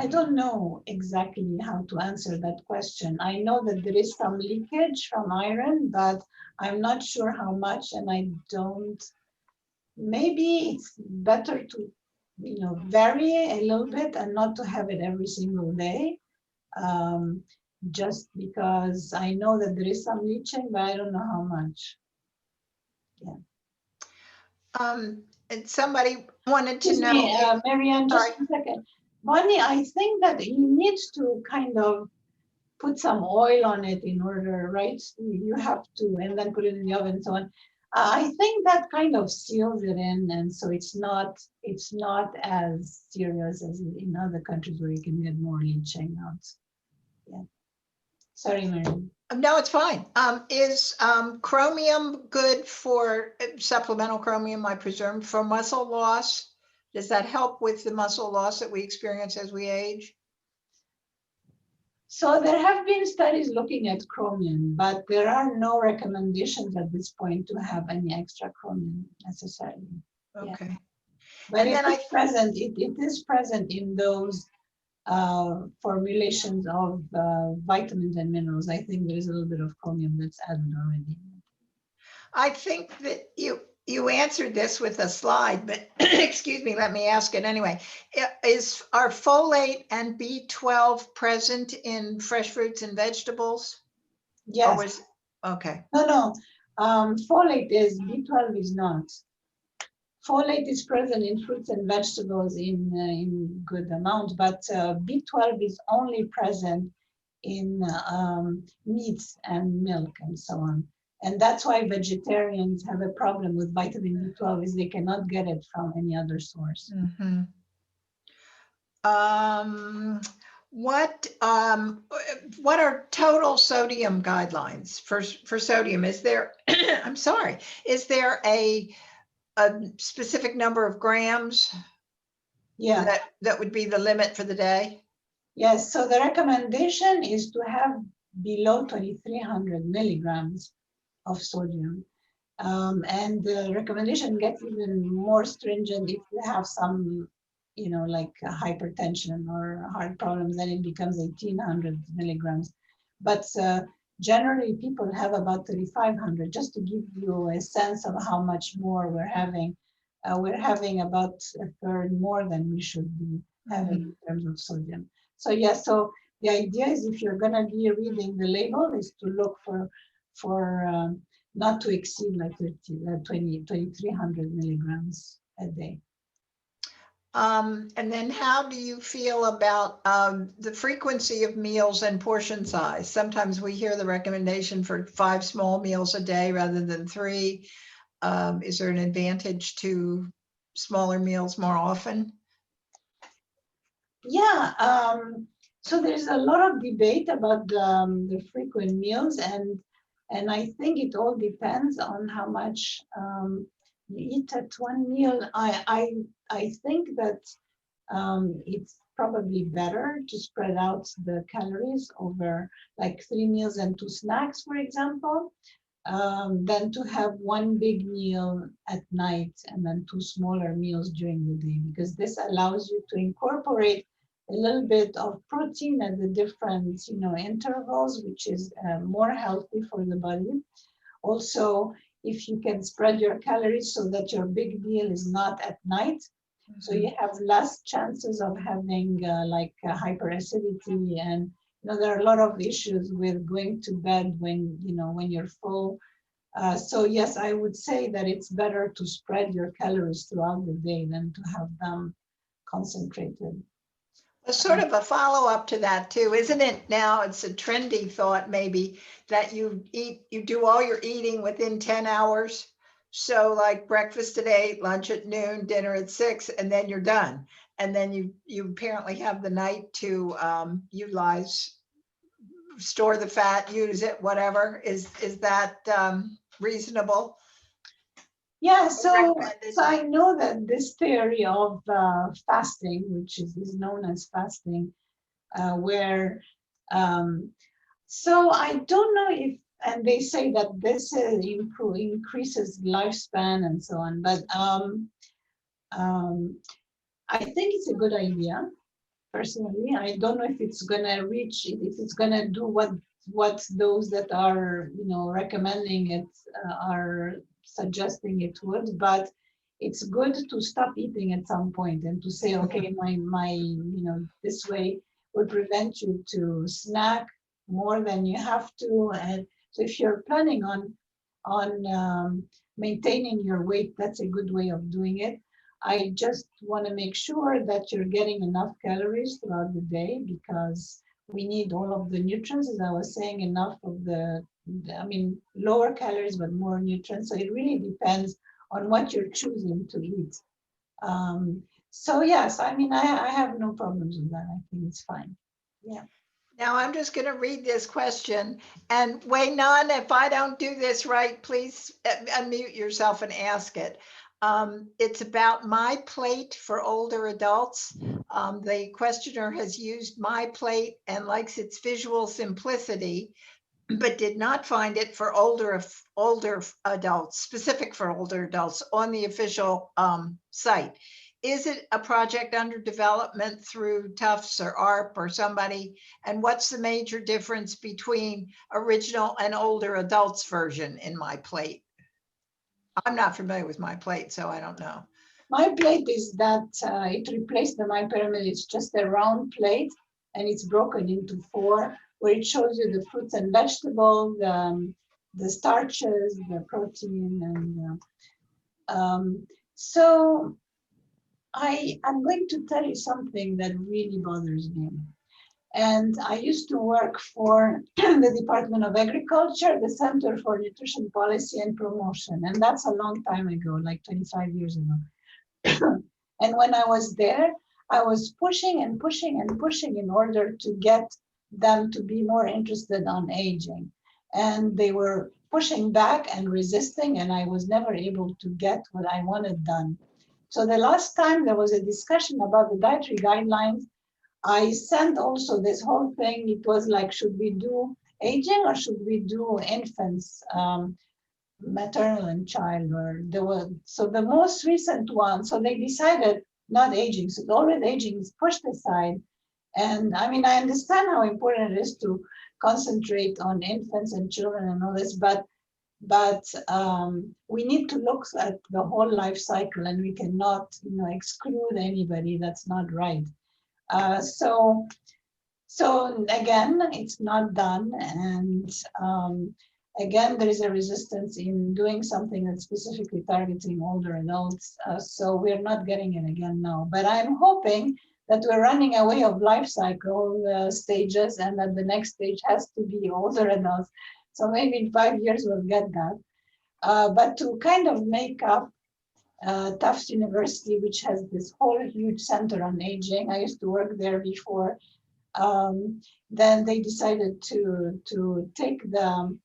don't know exactly how to answer that question. I know that there is some leakage from iron, but I'm not sure how much, and maybe it's better to, vary a little bit and not to have it every single day. Just because I know that there is some leaching, but I don't know how much. Yeah. And somebody wanted to know. Marianne, just a second. Bonnie, I think that you need to kind of put some oil on it in order, right? You have to, and then put it in the oven and so on. I think that kind of seals it in, and so it's not as serious as in other countries where you can get more leaching out. Yeah. Sorry, Marianne. No, it's fine. Is chromium good for supplemental chromium, I presume, for muscle loss? Does that help with the muscle loss that we experience as we age? So there have been studies looking at chromium, but there are no recommendations at this point to have any extra chromium necessarily. Okay. Yeah. But And it is present in those formulations of vitamins and minerals. I think there is a little bit of chromium that's added already. I think that you answered this with a slide, but excuse me, let me ask it anyway. Are folate and B12 present in fresh fruits and vegetables? Yes. Okay. No. Folate is, B12 is not. Folate is present in fruits and vegetables in good amount, but B12 is only present in meats and milk and so on. And that's why vegetarians have a problem with vitamin B12, is they cannot get it from any other source. Mm-hmm. What are total sodium guidelines for sodium? Is there, I'm sorry, is there a specific number of grams Yeah, that would be the limit for the day? yes. So the recommendation is to have below 2,300 milligrams of sodium. And the recommendation gets even more stringent if you have some, like hypertension or heart problems, then it becomes 1,800 milligrams. But generally, people have about 3,500, just to give you a sense of how much more we're having. We're having about a third more than we should be having in terms of sodium. So yeah, so the idea is if you're going to be reading the label is to look for not to exceed like 2,300 milligrams a day. And then how do you feel about the frequency of meals and portion size? Sometimes we hear the recommendation for 5 small meals a day rather than 3. Is there an advantage to smaller meals more often? Yeah, so there's a lot of debate about the frequent meals, and I think it all depends on how much you eat at one meal. I think that it's probably better to spread out the calories over like 3 meals and 2 snacks, for example, than to have one big meal at night and then 2 smaller meals during the day, because this allows you to incorporate a little bit of protein at the different, intervals, which is more healthy for the body. Also, if you can spread your calories so that your big meal is not at night, so you have less chances of having hyperacidity, and there are a lot of issues with going to bed when you're full. So yes, I would say that it's better to spread your calories throughout the day than to have them concentrated. A sort of a follow-up to that too, isn't it? Now it's a trendy thought maybe that you do all your eating within 10 hours. So like breakfast at 8, lunch at noon, dinner at 6, and then you're done. And then you apparently have the night to utilize, store the fat, use it, whatever. Is that reasonable? Yeah, so I know that this theory of fasting, which is known as fasting, where so I don't know if, and they say that this increases lifespan and so on, but I think it's a good idea. Personally, I don't know if it's gonna reach, if it's gonna do what those that are recommending it are suggesting it would, but it's good to stop eating at some point and to say, okay, my this way would prevent you to snack more than you have to. And so if you're planning on maintaining your weight, that's a good way of doing it. I just want to make sure that you're getting enough calories throughout the day, because we need all of the nutrients, as I was saying, enough of lower calories, but more nutrients. So it really depends on what you're choosing to eat. So yes, I have no problems with that. I think it's fine. Yeah. Now I'm just going to read this question, and Wei-Nan, if I don't do this right, please unmute yourself and ask it. It's about MyPlate for older adults. The questioner has used MyPlate and likes its visual simplicity, but did not find it for older adults, specific for older adults on the official site. Is it a project under development through Tufts or ARP or somebody? And what's the major difference between original and older adults version in MyPlate? I'm not familiar with MyPlate, so I don't know. MyPlate is that it replaced the MyPyramid. It's just a round plate, and it's broken into 4, where it shows you the fruits and vegetables, the starches, the protein, and so I'm going to tell you something that really bothers me. And I used to work for the Department of Agriculture, the Center for Nutrition Policy and Promotion. And that's a long time ago, like 25 years ago. And when I was there, I was pushing and pushing and pushing in order to get them to be more interested on aging. And they were pushing back and resisting, and I was never able to get what I wanted done. So the last time there was a discussion about the dietary guidelines, I sent also this whole thing. It was like, should we do aging or should we do infants, maternal and childbirth? So the most recent one, so they decided not aging. So the already aging is pushed aside. And I mean, I understand how important it is to concentrate on infants and children and all this, but we need to look at the whole life cycle, and we cannot, exclude anybody. That's not right. So again, it's not done, and again, there is a resistance in doing something that's specifically targeting older adults. So we're not getting it again now. But I'm hoping that we're running away of life cycle stages, and that the next stage has to be older adults. So maybe in 5 years we'll get that. But to kind of make up Tufts University, which has this whole huge center on aging. I used to work there before. Then they decided to take the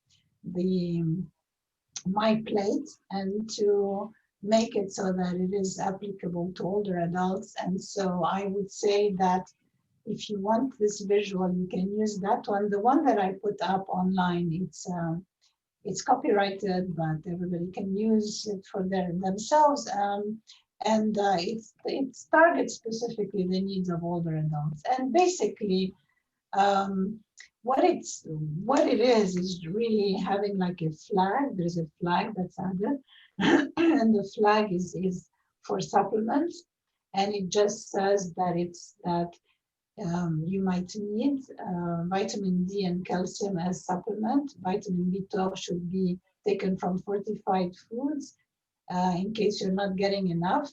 my plate and to make it so that it is applicable to older adults. And so I would say that if you want this visual, you can use that one. The one that I put up online, it's copyrighted, but everybody can use it for themselves. And it targets specifically the needs of older adults. And basically, what it is really having like a flag. There's a flag that's added, and the flag is for supplements, and it just says that you might need vitamin D and calcium as supplement. Vitamin B12 should be taken from fortified foods in case you're not getting enough.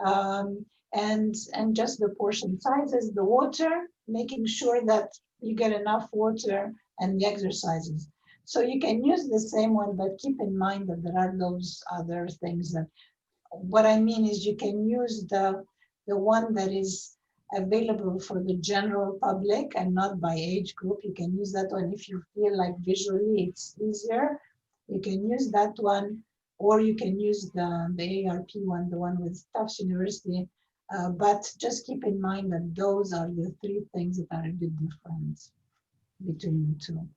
And just the portion sizes, the water, making sure that you get enough water, and the exercises. So you can use the same one, but keep in mind that there are those other things that, what I mean is you can use the one that is available for the general public and not by age group. You can use that one if you feel like visually it's easier. You can use that one, or you can use the AARP one, the one with Tufts University. But just keep in mind that those are the three things that are a bit different between the two.